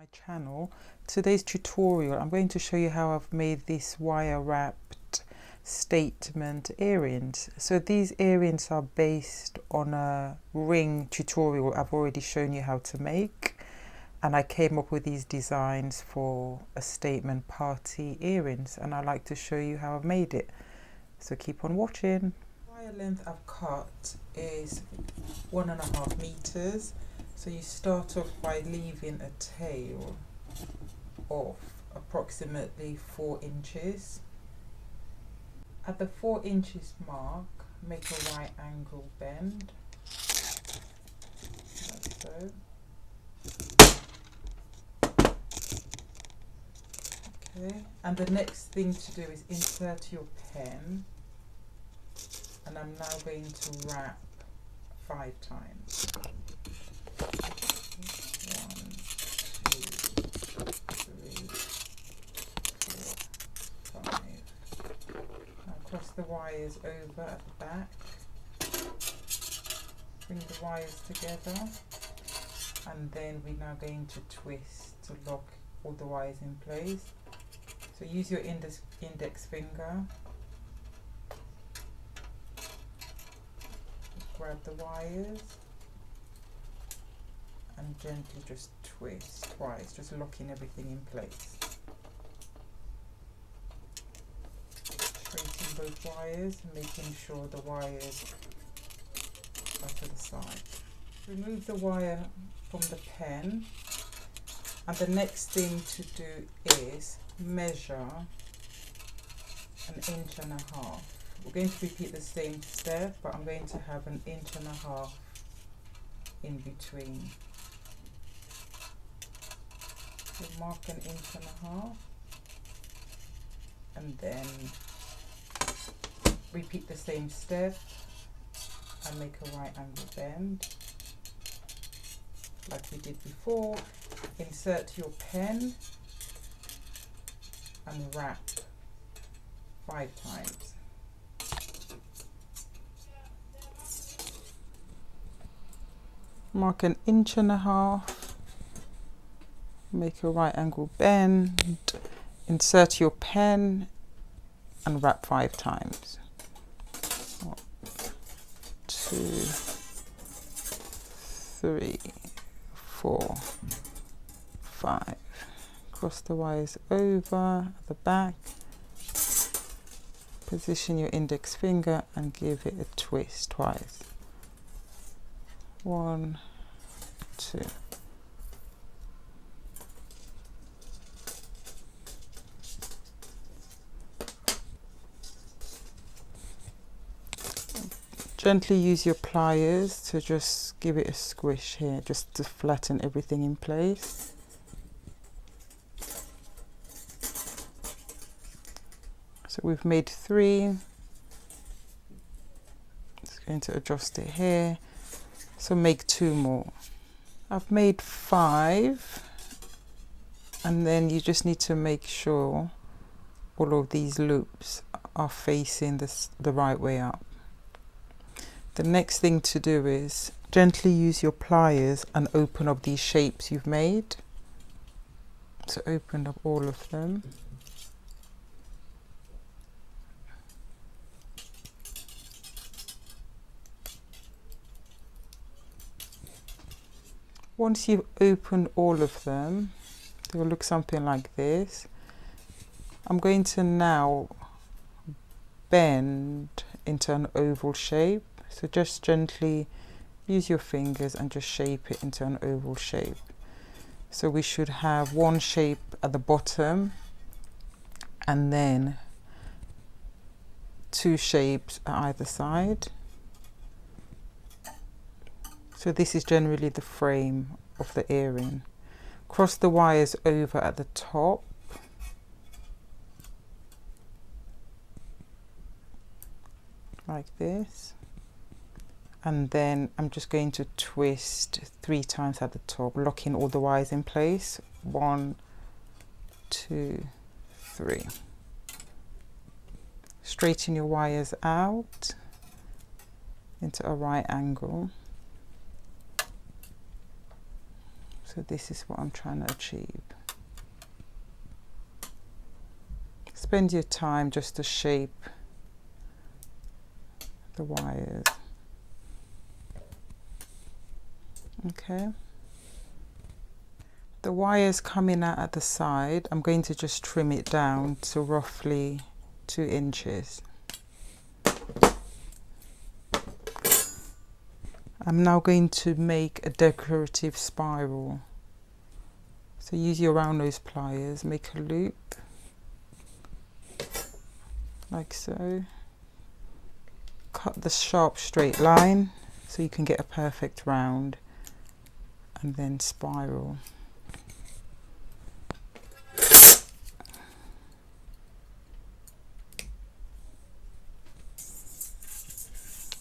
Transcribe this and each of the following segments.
my channel. Today's tutorial I'm going to show you how I've made this wire wrapped statement earrings. So these earrings are based on a ring tutorial I've already shown you how to make, and I came up with these designs for a statement party earrings, and I'd like to show you how I've made it, so keep on watching. The wire length I've cut is 1.5 meters. So you start off by leaving a tail of approximately 4 inches. At the 4 inches mark, make a right angle bend, like so. Okay, and the next thing to do is insert your pen, and I'm now going to wrap 5 times. 1, 2, 3, 4, 5. Now cross the wires over at the back. Bring the wires together, and then we're now going to twist to lock all the wires in place. So use your index finger. Grab the wires and gently just twist twice, just locking everything in place. Straighten both wires, making sure the wires are to the side. Remove the wire from the pen, and the next thing to do is measure 1.5 inches. We're going to repeat the same step, but I'm going to have 1.5 inches in between. So mark 1.5 inches, and then repeat the same step and make a right angle bend like we did before. Insert your pen and wrap 5 times. Mark 1.5 inches. Make a right angle bend, insert your pen and wrap 5 times. 1, 2, 3, 4, 5. Cross the wires over at the back. Position your index finger and give it a twist twice. 1, 2. Gently use your pliers to just give it a squish here, just to flatten everything in place. So we've made 3. Just going to adjust it here. So make 2 more. I've made 5, and then you just need to make sure all of these loops are facing the right way up. The next thing to do is gently use your pliers and open up these shapes you've made. So open up all of them. Once you've opened all of them, they will look something like this. I'm going to now bend into an oval shape. So just gently use your fingers and just shape it into an oval shape. So we should have one shape at the bottom and then 2 shapes at either side. So this is generally the frame of the earring. Cross the wires over at the top. Like this. And then I'm just going to twist 3 times at the top, locking all the wires in place. 1, 2, 3. Straighten your wires out into a right angle. So this is what I'm trying to achieve. Spend your time just to shape the wires. Okay. The wires coming out at the side, I'm going to just trim it down to roughly 2 inches. I'm now going to make a decorative spiral. So use your round nose pliers, make a loop, like so. Cut the sharp straight line so you can get a perfect round, and then spiral.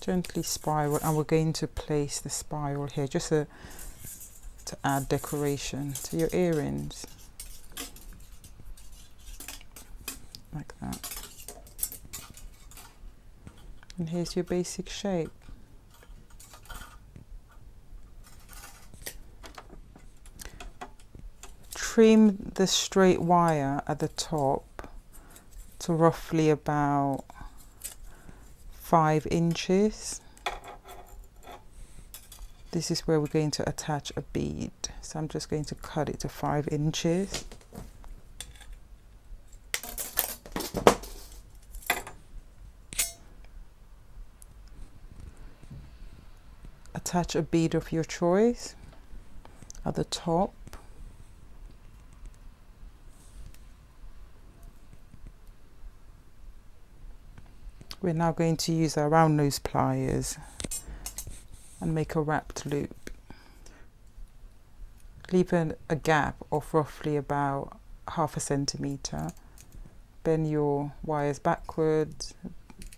Gently spiral, and we're going to place the spiral here just to add decoration to your earrings, like that. And here's your basic shape. Trim the straight wire at the top to roughly about 5 inches. This is where we're going to attach a bead. So I'm just going to cut it to 5 inches. Attach a bead of your choice at the top. We're now going to use our round nose pliers and make a wrapped loop. Leave a gap of roughly about 1/2 centimeter. Bend your wires backwards,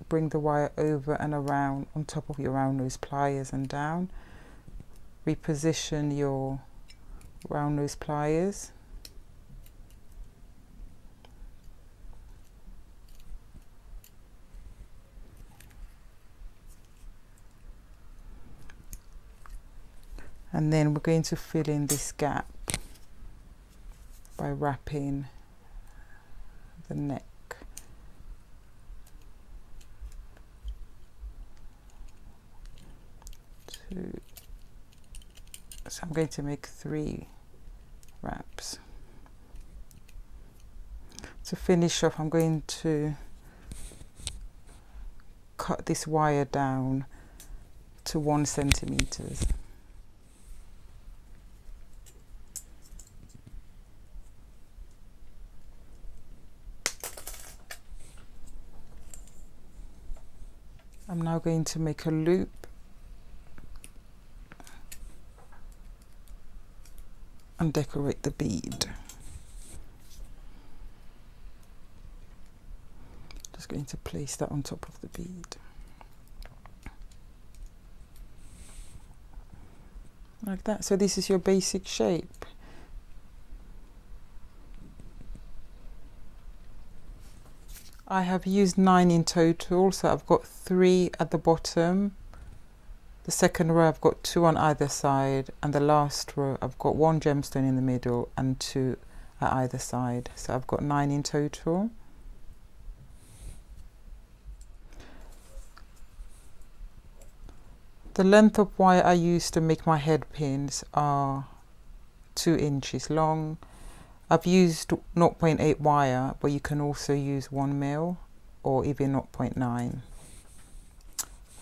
bring the wire over and around on top of your round nose pliers and down. Reposition your round nose pliers. And then we're going to fill in this gap by wrapping the neck. So I'm going to make 3 wraps. To finish off, I'm going to cut this wire down to 1 centimeter. I'm now going to make a loop and decorate the bead. Just going to place that on top of the bead. Like that. So this is your basic shape. I have used 9 in total, so I've got 3 at the bottom. The second row I've got 2 on either side, and the last row I've got 1 gemstone in the middle and 2 at either side. So I've got 9 in total. The length of wire I use to make my head pins are 2 inches long. I've used 0.8 wire, but you can also use 1 mil or even 0.9.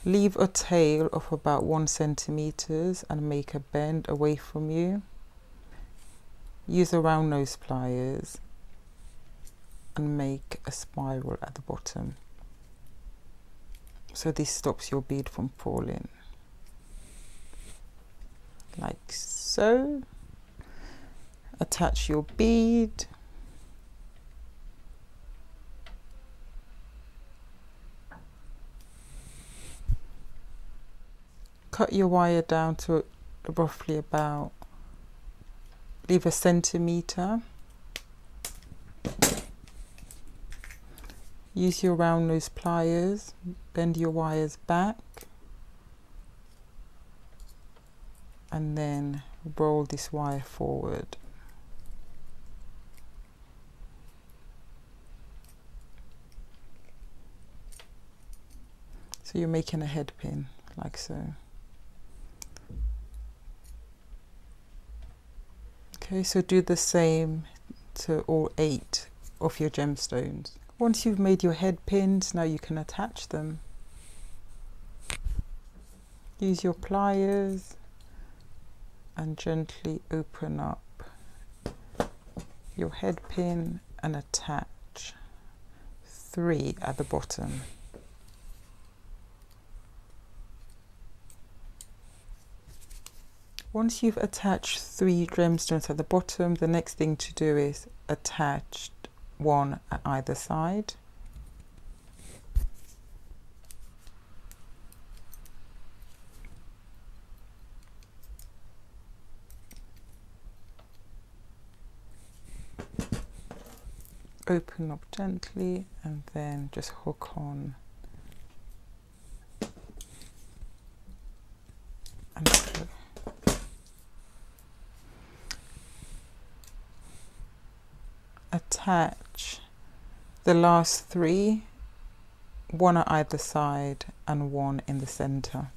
Leave a tail of about 1 centimeter and make a bend away from you. Use a round nose pliers and make a spiral at the bottom. So this stops your bead from falling. Like so. Attach your bead. Cut your wire down to roughly about, leave 1 centimeter. Use your round nose pliers, bend your wires back and then roll this wire forward. So you're making a head pin like so. Okay, so do the same to all 8 of your gemstones. Once you've made your head pins, now you can attach them. Use your pliers and gently open up your head pin and attach 3 at the bottom. Once you've attached 3 gemstones at the bottom, the next thing to do is attach 1 at either side. Open up gently and then just hook on and close. Attach the last 3, 1 at either side and 1 in the center.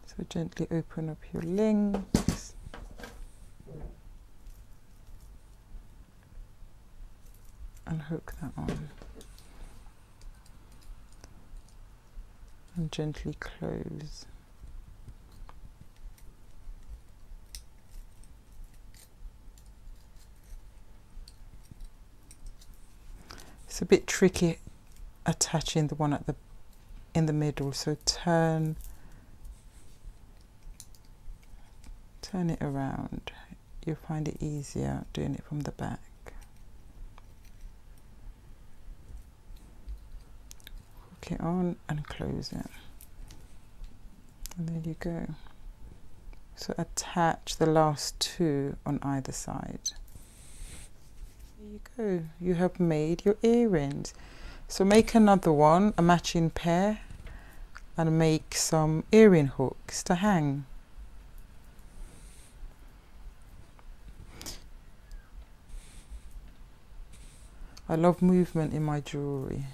So gently open up your links and hook that on and gently close. It's a bit tricky attaching the one in the middle, so turn it around. You'll find it easier doing it from the back. Hook it on and close it. And there you go. So attach the last 2 on either side. There you go. You have made your earrings. So make another one, a matching pair, and make some earring hooks to hang. I love movement in my jewellery.